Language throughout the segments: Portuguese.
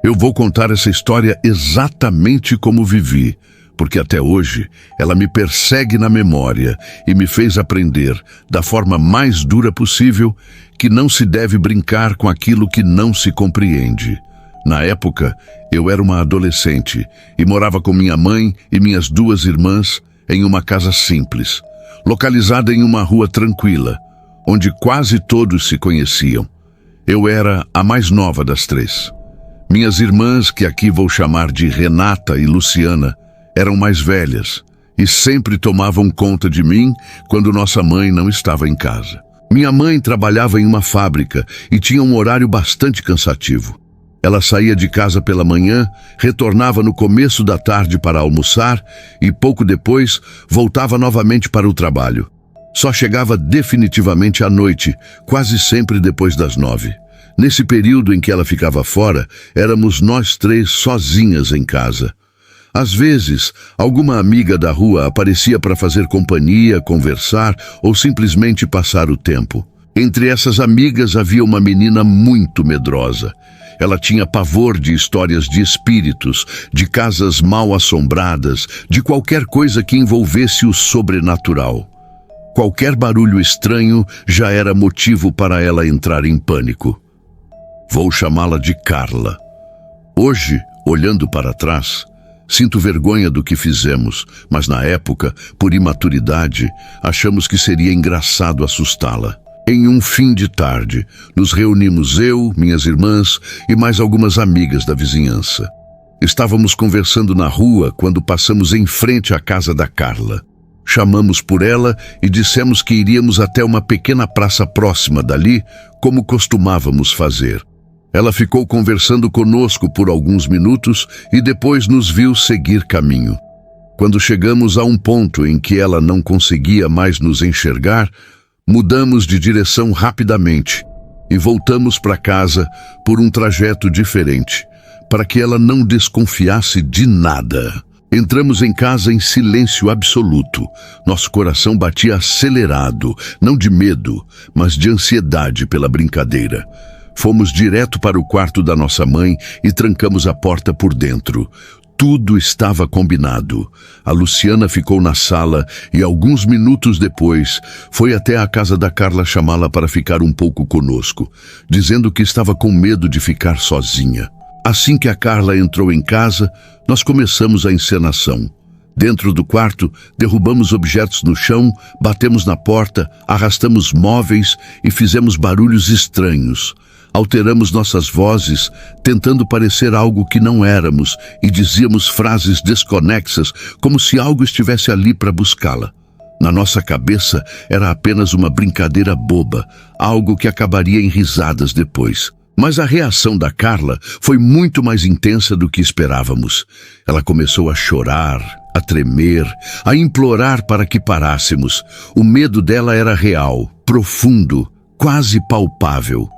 Eu vou contar essa história exatamente como vivi, porque até hoje ela me persegue na memória e me fez aprender, da forma mais dura possível, que não se deve brincar com aquilo que não se compreende. Na época, eu era uma adolescente e morava com minha mãe e minhas duas irmãs em uma casa simples, localizada em uma rua tranquila, onde quase todos se conheciam. Eu era a mais nova das três. Minhas irmãs, que aqui vou chamar de Renata e Luciana, eram mais velhas e sempre tomavam conta de mim quando nossa mãe não estava em casa. Minha mãe trabalhava em uma fábrica e tinha um horário bastante cansativo. Ela saía de casa pela manhã, retornava no começo da tarde para almoçar e pouco depois voltava novamente para o trabalho. Só chegava definitivamente à noite, quase sempre depois das 9. Nesse período em que ela ficava fora, éramos nós três sozinhas em casa. Às vezes, alguma amiga da rua aparecia para fazer companhia, conversar ou simplesmente passar o tempo. Entre essas amigas havia uma menina muito medrosa. Ela tinha pavor de histórias de espíritos, de casas mal assombradas, de qualquer coisa que envolvesse o sobrenatural. Qualquer barulho estranho já era motivo para ela entrar em pânico. Vou chamá-la de Carla. Hoje, olhando para trás, sinto vergonha do que fizemos, mas na época, por imaturidade, achamos que seria engraçado assustá-la. Em um fim de tarde, nos reunimos eu, minhas irmãs e mais algumas amigas da vizinhança. Estávamos conversando na rua quando passamos em frente à casa da Carla. Chamamos por ela e dissemos que iríamos até uma pequena praça próxima dali, como costumávamos fazer. Ela ficou conversando conosco por alguns minutos e depois nos viu seguir caminho. Quando chegamos a um ponto em que ela não conseguia mais nos enxergar, mudamos de direção rapidamente e voltamos para casa por um trajeto diferente, para que ela não desconfiasse de nada. Entramos em casa em silêncio absoluto. Nosso coração batia acelerado, não de medo, mas de ansiedade pela brincadeira. Fomos direto para o quarto da nossa mãe e trancamos a porta por dentro. Tudo estava combinado. A Luciana ficou na sala e, alguns minutos depois, foi até a casa da Carla chamá-la para ficar um pouco conosco, dizendo que estava com medo de ficar sozinha. Assim que a Carla entrou em casa, nós começamos a encenação. Dentro do quarto, derrubamos objetos no chão, batemos na porta, arrastamos móveis e fizemos barulhos estranhos. Alteramos nossas vozes, tentando parecer algo que não éramos, e dizíamos frases desconexas, como se algo estivesse ali para buscá-la. Na nossa cabeça, era apenas uma brincadeira boba, algo que acabaria em risadas depois. Mas a reação da Carla foi muito mais intensa do que esperávamos. Ela começou a chorar, a tremer, a implorar para que parássemos. O medo dela era real, profundo, quase palpável.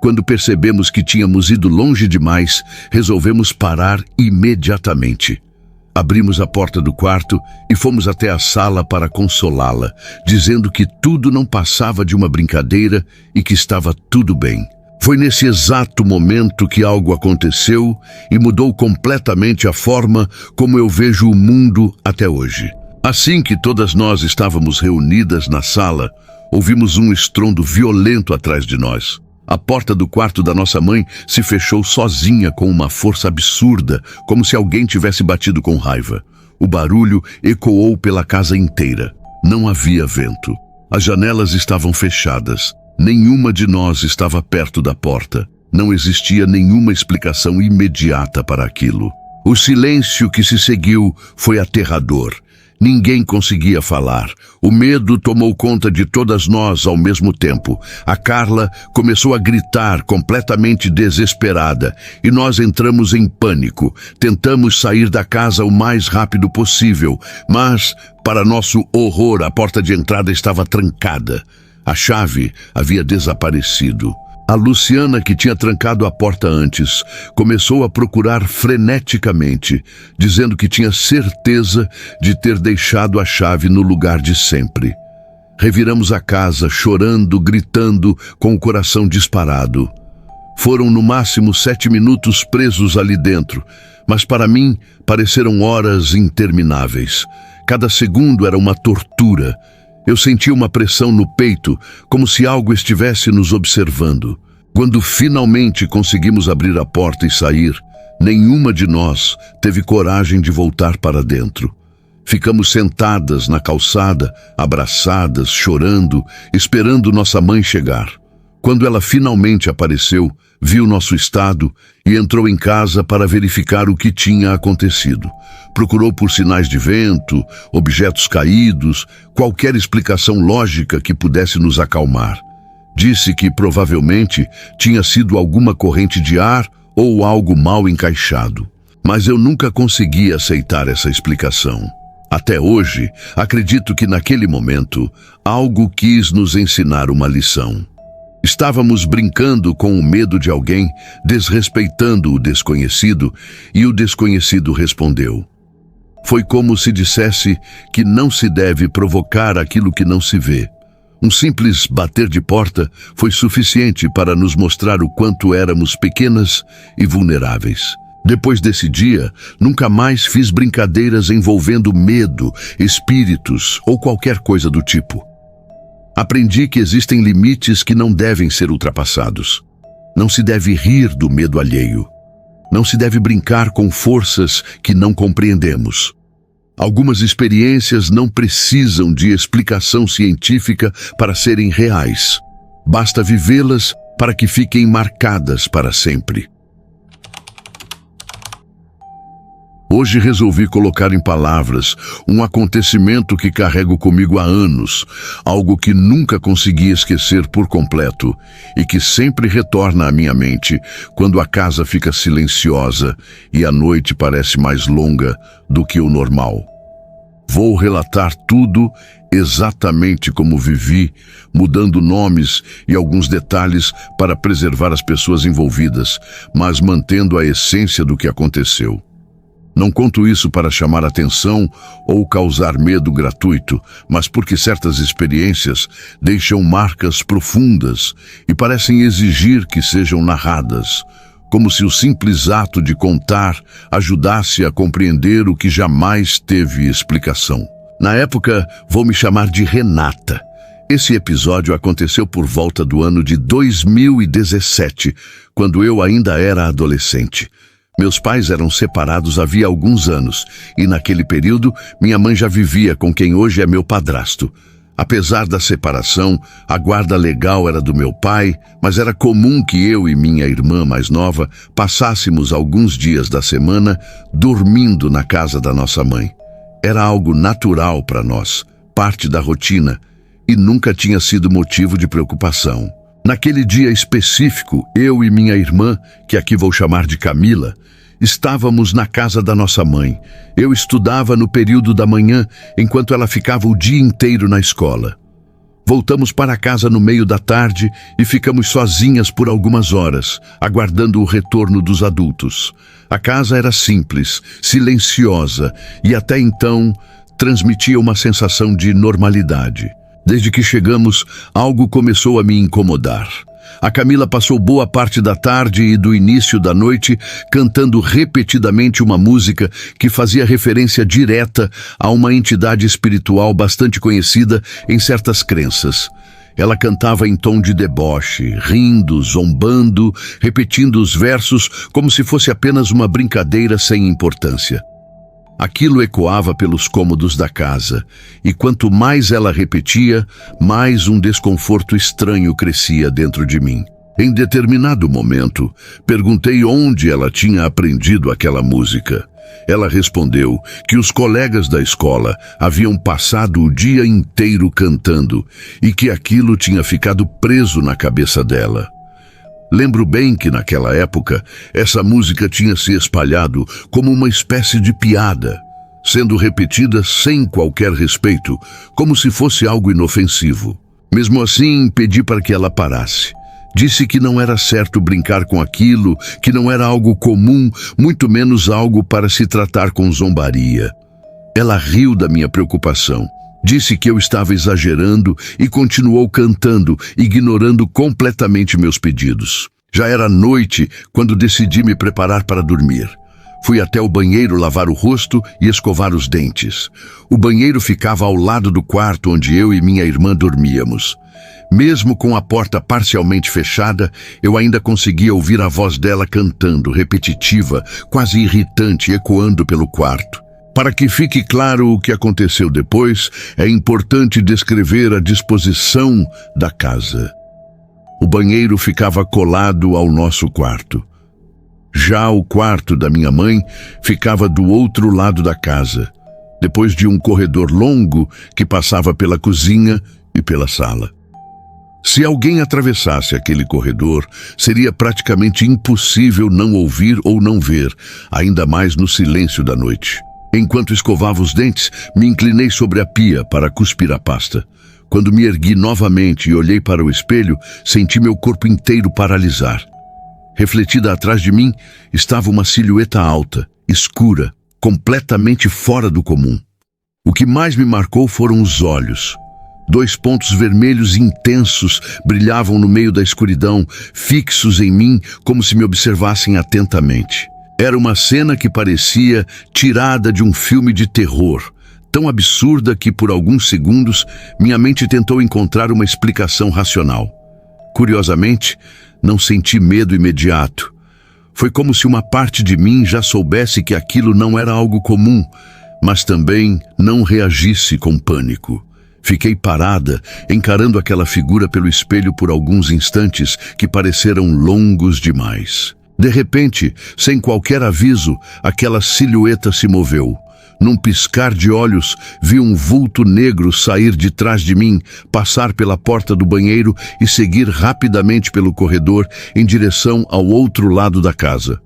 Quando percebemos que tínhamos ido longe demais, resolvemos parar imediatamente. Abrimos a porta do quarto e fomos até a sala para consolá-la, dizendo que tudo não passava de uma brincadeira e que estava tudo bem. Foi nesse exato momento que algo aconteceu e mudou completamente a forma como eu vejo o mundo até hoje. Assim que todas nós estávamos reunidas na sala, ouvimos um estrondo violento atrás de nós. A porta do quarto da nossa mãe se fechou sozinha com uma força absurda, como se alguém tivesse batido com raiva. O barulho ecoou pela casa inteira. Não havia vento. As janelas estavam fechadas. Nenhuma de nós estava perto da porta. Não existia nenhuma explicação imediata para aquilo. O silêncio que se seguiu foi aterrador. Ninguém conseguia falar. O medo tomou conta de todas nós ao mesmo tempo. A Carla começou a gritar, completamente desesperada, e nós entramos em pânico. Tentamos sair da casa o mais rápido possível, mas, para nosso horror, a porta de entrada estava trancada. A chave havia desaparecido. A Luciana, que tinha trancado a porta antes, começou a procurar freneticamente, dizendo que tinha certeza de ter deixado a chave no lugar de sempre. Reviramos a casa, chorando, gritando, com o coração disparado. Foram no máximo 7 minutos presos ali dentro, mas para mim pareceram horas intermináveis. Cada segundo era uma tortura. Eu sentia uma pressão no peito, como se algo estivesse nos observando. Quando finalmente conseguimos abrir a porta e sair, nenhuma de nós teve coragem de voltar para dentro. Ficamos sentadas na calçada, abraçadas, chorando, esperando nossa mãe chegar. Quando ela finalmente apareceu, viu nosso estado e entrou em casa para verificar o que tinha acontecido. Procurou por sinais de vento, objetos caídos, qualquer explicação lógica que pudesse nos acalmar. Disse que provavelmente tinha sido alguma corrente de ar ou algo mal encaixado. Mas eu nunca consegui aceitar essa explicação. Até hoje, acredito que naquele momento, algo quis nos ensinar uma lição. Estávamos brincando com o medo de alguém, desrespeitando o desconhecido, e o desconhecido respondeu. Foi como se dissesse que não se deve provocar aquilo que não se vê. Um simples bater de porta foi suficiente para nos mostrar o quanto éramos pequenas e vulneráveis. Depois desse dia, nunca mais fiz brincadeiras envolvendo medo, espíritos ou qualquer coisa do tipo. Aprendi que existem limites que não devem ser ultrapassados. Não se deve rir do medo alheio. Não se deve brincar com forças que não compreendemos. Algumas experiências não precisam de explicação científica para serem reais. Basta vivê-las para que fiquem marcadas para sempre. Hoje resolvi colocar em palavras um acontecimento que carrego comigo há anos, algo que nunca consegui esquecer por completo e que sempre retorna à minha mente quando a casa fica silenciosa e a noite parece mais longa do que o normal. Vou relatar tudo exatamente como vivi, mudando nomes e alguns detalhes para preservar as pessoas envolvidas, mas mantendo a essência do que aconteceu. Não conto isso para chamar atenção ou causar medo gratuito, mas porque certas experiências deixam marcas profundas e parecem exigir que sejam narradas, como se o simples ato de contar ajudasse a compreender o que jamais teve explicação. Na época, vou me chamar de Renata. Esse episódio aconteceu por volta do ano de 2017, quando eu ainda era adolescente. Meus pais eram separados havia alguns anos, e naquele período minha mãe já vivia com quem hoje é meu padrasto. Apesar da separação, a guarda legal era do meu pai, mas era comum que eu e minha irmã mais nova passássemos alguns dias da semana dormindo na casa da nossa mãe. Era algo natural para nós, parte da rotina, e nunca tinha sido motivo de preocupação. Naquele dia específico, eu e minha irmã, que aqui vou chamar de Camila, estávamos na casa da nossa mãe. Eu estudava no período da manhã, enquanto ela ficava o dia inteiro na escola. Voltamos para casa no meio da tarde e ficamos sozinhas por algumas horas, aguardando o retorno dos adultos. A casa era simples, silenciosa e até então transmitia uma sensação de normalidade. Desde que chegamos, algo começou a me incomodar. A Camila passou boa parte da tarde e do início da noite cantando repetidamente uma música que fazia referência direta a uma entidade espiritual bastante conhecida em certas crenças. Ela cantava em tom de deboche, rindo, zombando, repetindo os versos como se fosse apenas uma brincadeira sem importância. Aquilo ecoava pelos cômodos da casa, e quanto mais ela repetia, mais um desconforto estranho crescia dentro de mim. Em determinado momento, perguntei onde ela tinha aprendido aquela música. Ela respondeu que os colegas da escola haviam passado o dia inteiro cantando e que aquilo tinha ficado preso na cabeça dela. Lembro bem que naquela época, essa música tinha se espalhado como uma espécie de piada, sendo repetida sem qualquer respeito, como se fosse algo inofensivo. Mesmo assim, pedi para que ela parasse. Disse que não era certo brincar com aquilo, que não era algo comum, muito menos algo para se tratar com zombaria. Ela riu da minha preocupação. Disse que eu estava exagerando e continuou cantando, ignorando completamente meus pedidos. Já era noite quando decidi me preparar para dormir. Fui até o banheiro lavar o rosto e escovar os dentes. O banheiro ficava ao lado do quarto onde eu e minha irmã dormíamos. Mesmo com a porta parcialmente fechada, eu ainda conseguia ouvir a voz dela cantando, repetitiva, quase irritante, ecoando pelo quarto. Para que fique claro o que aconteceu depois, é importante descrever a disposição da casa. O banheiro ficava colado ao nosso quarto. Já o quarto da minha mãe ficava do outro lado da casa, depois de um corredor longo que passava pela cozinha e pela sala. Se alguém atravessasse aquele corredor, seria praticamente impossível não ouvir ou não ver, ainda mais no silêncio da noite. Enquanto escovava os dentes, me inclinei sobre a pia para cuspir a pasta. Quando me ergui novamente e olhei para o espelho, senti meu corpo inteiro paralisar. Refletida atrás de mim, estava uma silhueta alta, escura, completamente fora do comum. O que mais me marcou foram os olhos. 2 pontos vermelhos intensos brilhavam no meio da escuridão, fixos em mim como se me observassem atentamente. Era uma cena que parecia tirada de um filme de terror, tão absurda que por alguns segundos minha mente tentou encontrar uma explicação racional. Curiosamente, não senti medo imediato. Foi como se uma parte de mim já soubesse que aquilo não era algo comum, mas também não reagisse com pânico. Fiquei parada, encarando aquela figura pelo espelho por alguns instantes que pareceram longos demais. De repente, sem qualquer aviso, aquela silhueta se moveu. Num piscar de olhos, vi um vulto negro sair de trás de mim, passar pela porta do banheiro e seguir rapidamente pelo corredor em direção ao outro lado da casa.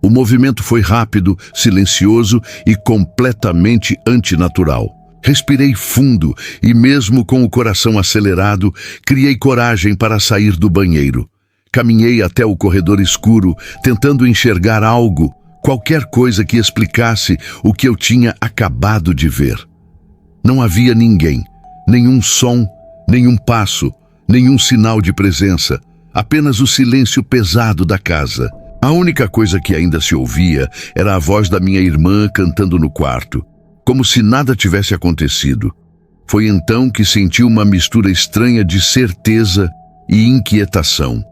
O movimento foi rápido, silencioso e completamente antinatural. Respirei fundo e, mesmo com o coração acelerado, criei coragem para sair do banheiro. Caminhei até o corredor escuro, tentando enxergar algo, qualquer coisa que explicasse o que eu tinha acabado de ver. Não havia ninguém, nenhum som, nenhum passo, nenhum sinal de presença, apenas o silêncio pesado da casa. A única coisa que ainda se ouvia era a voz da minha irmã cantando no quarto, como se nada tivesse acontecido. Foi então que senti uma mistura estranha de certeza e inquietação.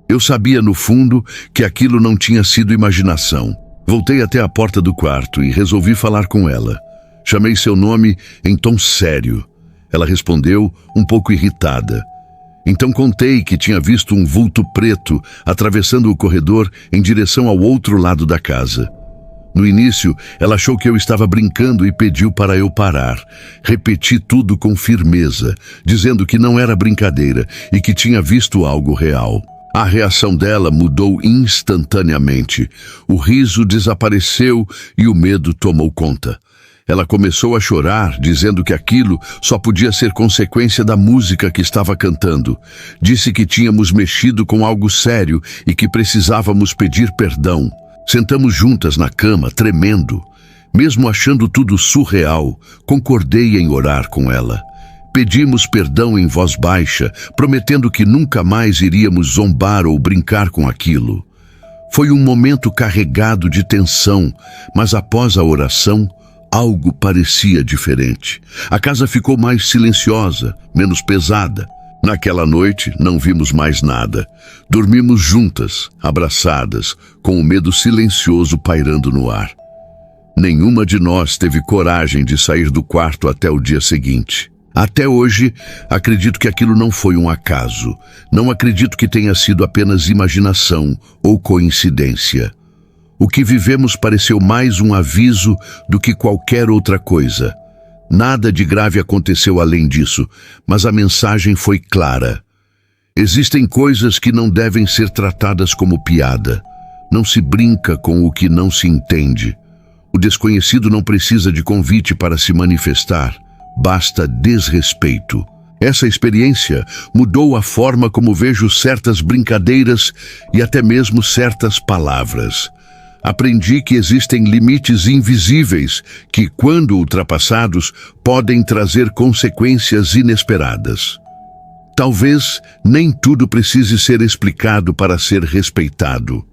Eu sabia no fundo que aquilo não tinha sido imaginação. Voltei até a porta do quarto e resolvi falar com ela. Chamei seu nome em tom sério. Ela respondeu, um pouco irritada. Então contei que tinha visto um vulto preto atravessando o corredor em direção ao outro lado da casa. No início, ela achou que eu estava brincando e pediu para eu parar. Repeti tudo com firmeza, dizendo que não era brincadeira e que tinha visto algo real. A reação dela mudou instantaneamente. O riso desapareceu e o medo tomou conta. Ela começou a chorar, dizendo que aquilo só podia ser consequência da música que estava cantando. Disse que tínhamos mexido com algo sério e que precisávamos pedir perdão. Sentamos juntas na cama, tremendo. Mesmo achando tudo surreal, concordei em orar com ela. Pedimos perdão em voz baixa, prometendo que nunca mais iríamos zombar ou brincar com aquilo. Foi um momento carregado de tensão, mas após a oração, algo parecia diferente. A casa ficou mais silenciosa, menos pesada. Naquela noite, não vimos mais nada. Dormimos juntas, abraçadas, com o medo silencioso pairando no ar. Nenhuma de nós teve coragem de sair do quarto até o dia seguinte. Até hoje, acredito que aquilo não foi um acaso. Não acredito que tenha sido apenas imaginação ou coincidência. O que vivemos pareceu mais um aviso do que qualquer outra coisa. Nada de grave aconteceu além disso, mas a mensagem foi clara. Existem coisas que não devem ser tratadas como piada. Não se brinca com o que não se entende. O desconhecido não precisa de convite para se manifestar. Basta desrespeito. Essa experiência mudou a forma como vejo certas brincadeiras e até mesmo certas palavras. Aprendi que existem limites invisíveis que, quando ultrapassados, podem trazer consequências inesperadas. Talvez nem tudo precise ser explicado para ser respeitado.